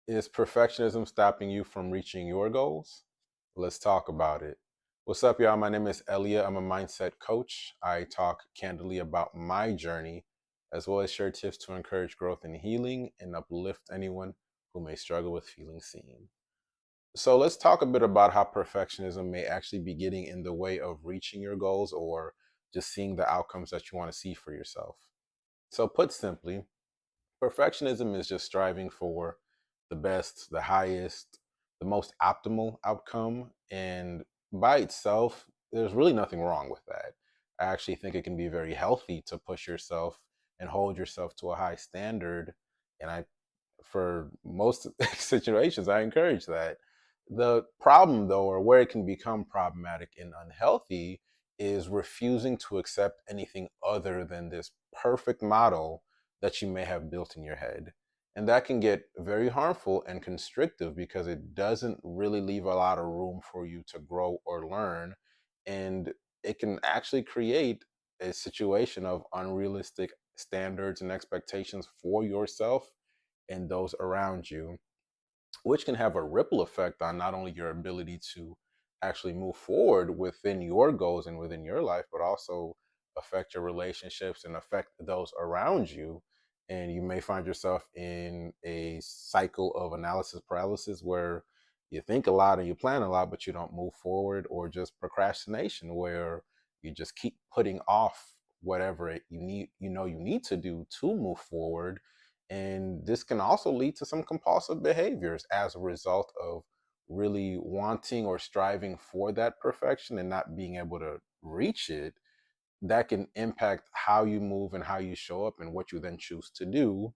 Is perfectionism stopping you from reaching your goals? Let's talk about it. What's up, y'all? My name is Elia. I'm a mindset coach. I talk candidly about my journey, as well as share tips to encourage growth and healing and uplift anyone who may struggle with feeling seen. So, let's talk a bit about how perfectionism may actually be getting in the way of reaching your goals or just seeing the outcomes that you want to see for yourself. So, put simply, perfectionism is just striving for the best, the highest, the most optimal outcome. And by itself, there's really nothing wrong with that. I actually think it can be very healthy to push yourself and hold yourself to a high standard. And for most situations, I encourage that. The problem, though, or where it can become problematic and unhealthy, is refusing to accept anything other than this perfect model that you may have built in your head. And that can get very harmful and constrictive because it doesn't really leave a lot of room for you to grow or learn. And it can actually create a situation of unrealistic standards and expectations for yourself and those around you, which can have a ripple effect on not only your ability to actually move forward within your goals and within your life, but also affect your relationships and affect those around you. And you may find yourself in a cycle of analysis paralysis where you think a lot and you plan a lot, but you don't move forward, or just procrastination where you just keep putting off whatever you need to do to move forward. And this can also lead to some compulsive behaviors as a result of really wanting or striving for that perfection and not being able to reach it. That can impact how you move and how you show up and what you then choose to do,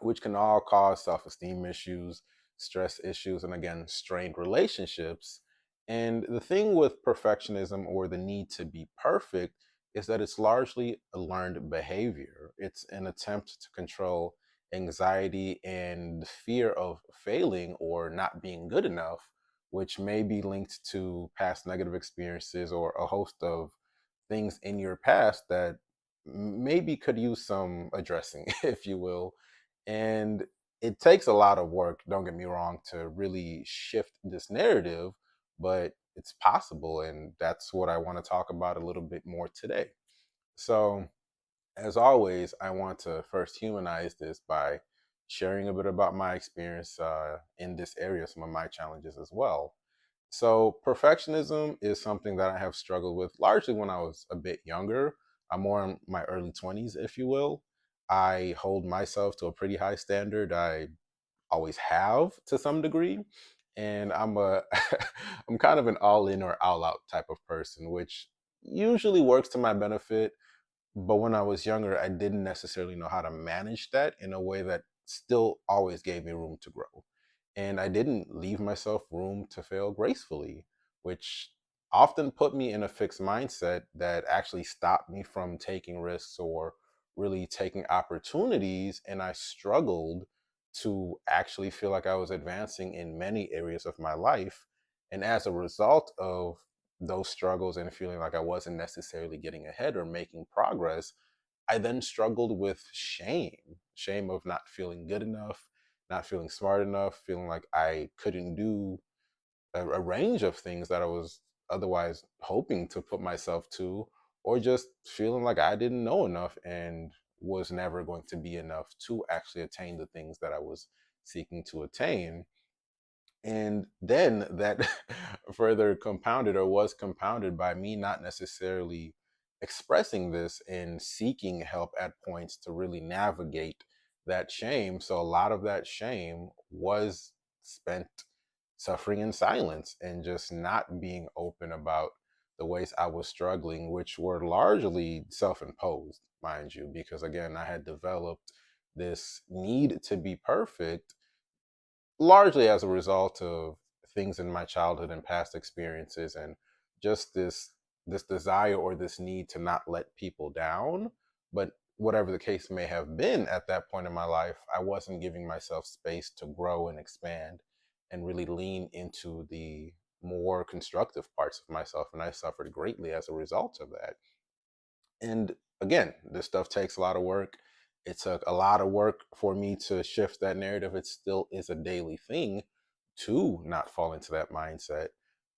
which can all cause self esteem issues, stress issues, and again, strained relationships. And the thing with perfectionism or the need to be perfect is that it's largely a learned behavior. It's an attempt to control anxiety and fear of failing or not being good enough, which may be linked to past negative experiences or a host of things in your past that maybe could use some addressing, if you will. And it takes a lot of work, don't get me wrong, to really shift this narrative, but it's possible. And that's what I want to talk about a little bit more today. So, as always, I want to first humanize this by sharing a bit about my experience in this area, some of my challenges as well. So, perfectionism is something that I have struggled with largely when I was a bit younger. I'm more in my early 20s, if you will. I hold myself to a pretty high standard. I always have to some degree. And I'm kind of an all in or all out type of person, which usually works to my benefit. But when I was younger, I didn't necessarily know how to manage that in a way that still always gave me room to grow. And I didn't leave myself room to fail gracefully, which often put me in a fixed mindset that actually stopped me from taking risks or really taking opportunities. And I struggled to actually feel like I was advancing in many areas of my life. And as a result of those struggles and feeling like I wasn't necessarily getting ahead or making progress, I then struggled with shame of not feeling good enough, not feeling smart enough, feeling like I couldn't do a range of things that I was otherwise hoping to put myself to, or just feeling like I didn't know enough and was never going to be enough to actually attain the things that I was seeking to attain. And then that further compounded or was compounded by me not necessarily expressing this and seeking help at points to really navigate that shame. So a lot of that shame was spent suffering in silence and just not being open about the ways I was struggling, which were largely self imposed, mind you, because again, I had developed this need to be perfect largely as a result of things in my childhood and past experiences, and just this desire or this need to not let people down. But whatever the case may have been at that point in my life, I wasn't giving myself space to grow and expand and really lean into the more constructive parts of myself, and I suffered greatly as a result of that. And again, this stuff takes a lot of work. It took a lot of work for me to shift that narrative. It still is a daily thing to not fall into that mindset.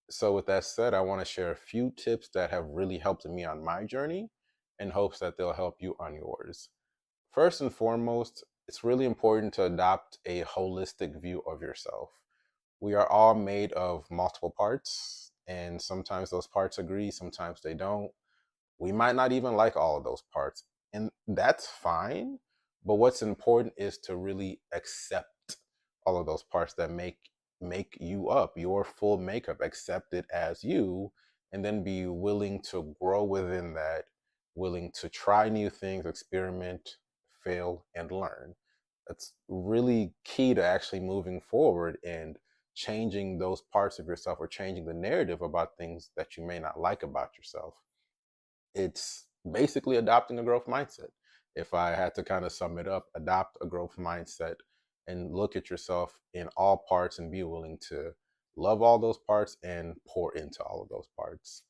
So, with that said, I want to share a few tips that have really helped me on my journey in hopes that they'll help you on yours. First and foremost, it's really important to adopt a holistic view of yourself. We are all made of multiple parts, and sometimes those parts agree, sometimes they don't. We might not even like all of those parts, and that's fine. But what's important is to really accept all of those parts that make you up, your full makeup, accept it as you, and then be willing to grow within that, willing to try new things, experiment, fail, and learn. That's really key to actually moving forward and changing those parts of yourself, or changing the narrative about things that you may not like about yourself. It's basically adopting a growth mindset. If I had to kind of sum it up, adopt a growth mindset and look at yourself in all parts and be willing to love all those parts and pour into all of those parts.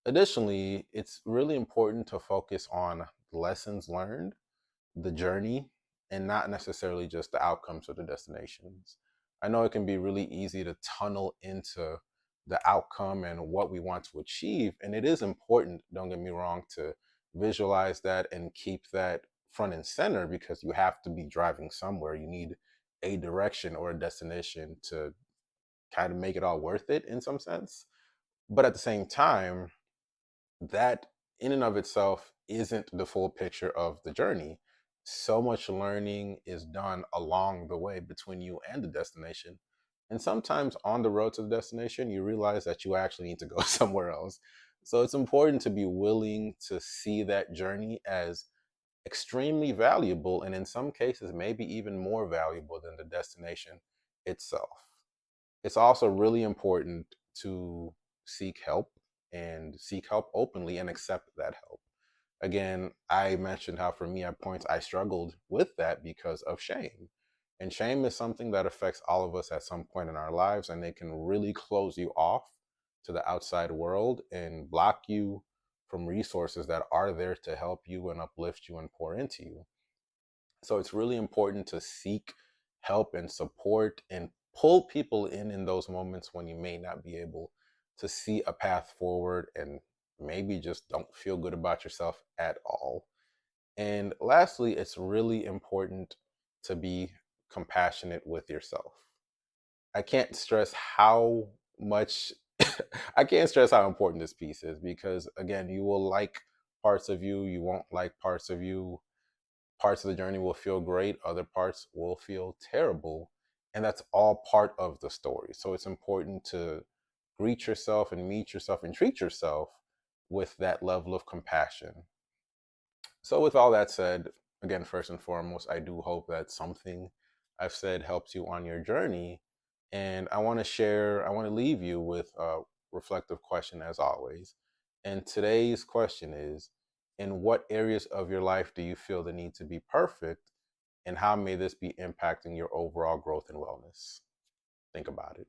Additionally, it's really important to focus on lessons learned, the journey, and not necessarily just the outcomes or the destinations. I know it can be really easy to tunnel into the outcome and what we want to achieve. And it is important, don't get me wrong, to visualize that and keep that front and center, because you have to be driving somewhere. You need a direction or a destination to kind of make it all worth it in some sense. But at the same time, that in and of itself isn't the full picture of the journey. So much learning is done along the way between you and the destination. And sometimes on the road to the destination, you realize that you actually need to go somewhere else. So it's important to be willing to see that journey as extremely valuable, and in some cases, maybe even more valuable than the destination itself. It's also really important to seek help, and seek help openly and accept that help. Again, I mentioned how for me at points I struggled with that because of shame. And shame is something that affects all of us at some point in our lives, and it can really close you off to the outside world and block you from resources that are there to help you and uplift you and pour into you. So it's really important to seek help and support and pull people in those moments when you may not be able to see a path forward and maybe just don't feel good about yourself at all. And lastly, it's really important to be compassionate with yourself. I can't stress how much I can't stress how important this piece is, because again, you will like parts of you, you won't like parts of you. Parts of the journey will feel great, other parts will feel terrible. And that's all part of the story. So it's important to greet yourself and meet yourself and treat yourself with that level of compassion. So, with all that said, again, first and foremost, I do hope that something I've said helps you on your journey. And I want to leave you with a reflective question as always. And today's question is: in what areas of your life do you feel the need to be perfect? And how may this be impacting your overall growth and wellness? Think about it.